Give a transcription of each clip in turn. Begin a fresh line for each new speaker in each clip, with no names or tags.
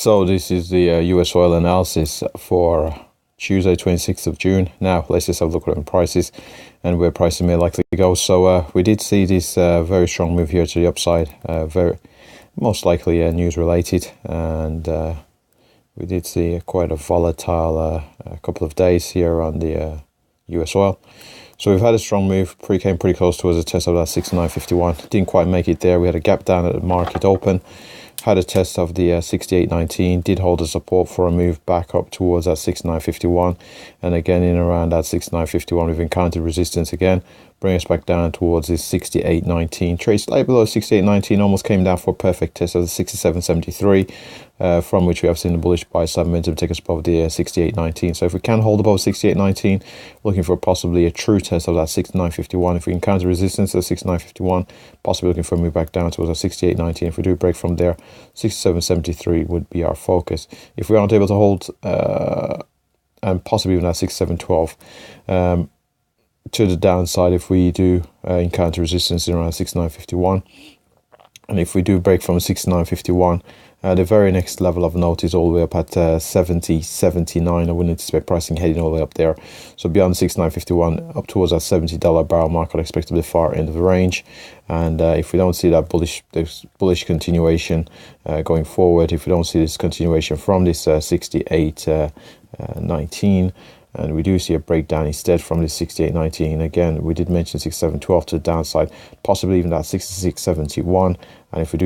So this is the US oil analysis for Tuesday, 26th of June. Now let's just have a look at the prices and where prices may likely go. So we did see this very strong move here to the upside, very most likely news related, and we did see quite a volatile couple of days here on the US oil. So we've had a strong move, came pretty close towards a test of that 69.51. Didn't quite make it there. We had a gap down at the market open. Had a test of the 68.19, did hold a support for a move back up towards that 69.51, and again in around that 69.51 we've encountered resistance again, bring us back down towards this 68.19. Trade slightly below 68.19, almost came down for a perfect test of the 67.73, from which we have seen the bullish buy side momentum take us above the 68.19. So if we can hold above 68.19, looking for possibly a true test of that 69.51. If we encounter resistance at 69.51, possibly looking for a move back down towards that 68.19. If we do break from there, 67.73 would be our focus. If we aren't able to hold, and possibly even at 67.12, to the downside, if we do encounter resistance in around 69.51, and if we do break from 69.51, the very next level of note is all the way up at 70.79. I wouldn't anticipate pricing heading all the way up there. So beyond 69.51, up towards that $70 barrel mark, I'd expect to be the far end of the range. And if we don't see that bullish continuation going forward, if we don't see this continuation from this 68.19, and we do see a breakdown instead from this 68.19. Again, we did mention 67.12 to the downside, possibly even that 66.71. And if we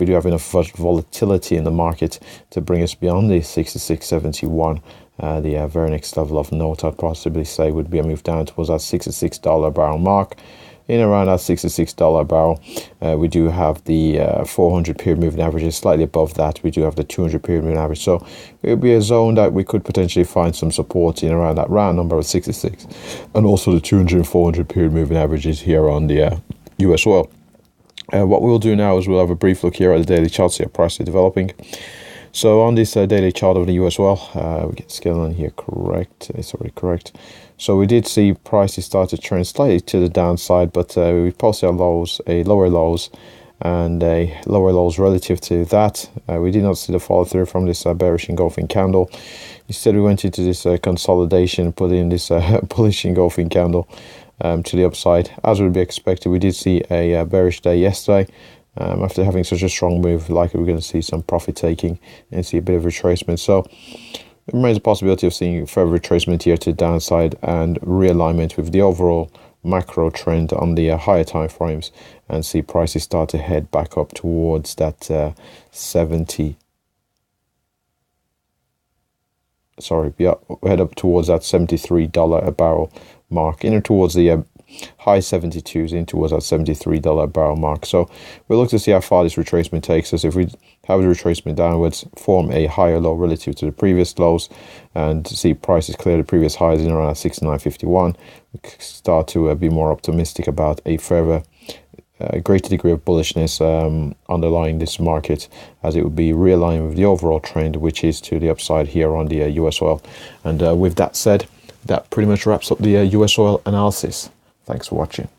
do have enough volatility in the market to bring us beyond the 66.71, the very next level of note I'd possibly say would be a move down towards that $66 barrel mark. In around that $66 barrel, we do have the 400 period moving averages. Slightly above that, we do have the 200 period moving average. So it would be a zone that we could potentially find some support in around that round number of 66, and also the 200 and 400 period moving averages here on the US oil. What we'll do now is we'll have a brief look here at the daily chart, see how prices are developing. So on this daily chart of the US oil, we get scale on here correct. It's already correct. So we did see prices start to trend slightly to the downside, but we posted our lows, lower lows relative to that. We did not see the follow through from this bearish engulfing candle. Instead, we went into this consolidation, put in this bullish engulfing candle to the upside. As would be expected, we did see a bearish day yesterday. After having such a strong move, likely we're going to see some profit taking and see a bit of retracement. So there remains a possibility of seeing further retracement here to the downside and realignment with the overall macro trend on the higher time frames, and see prices start to head back up towards that head up towards that $73 a barrel mark, in towards the high 72s, in towards that $73 barrel mark. So we'll look to see how far this retracement takes us. If we have the retracement downwards, form a higher low relative to the previous lows, and see prices clear the previous highs in around 69.51, we start to be more optimistic about a further greater degree of bullishness underlying this market, as it would be realigned with the overall trend, which is to the upside here on the US oil. And with that said, that pretty much wraps up the US oil analysis. Thanks for watching.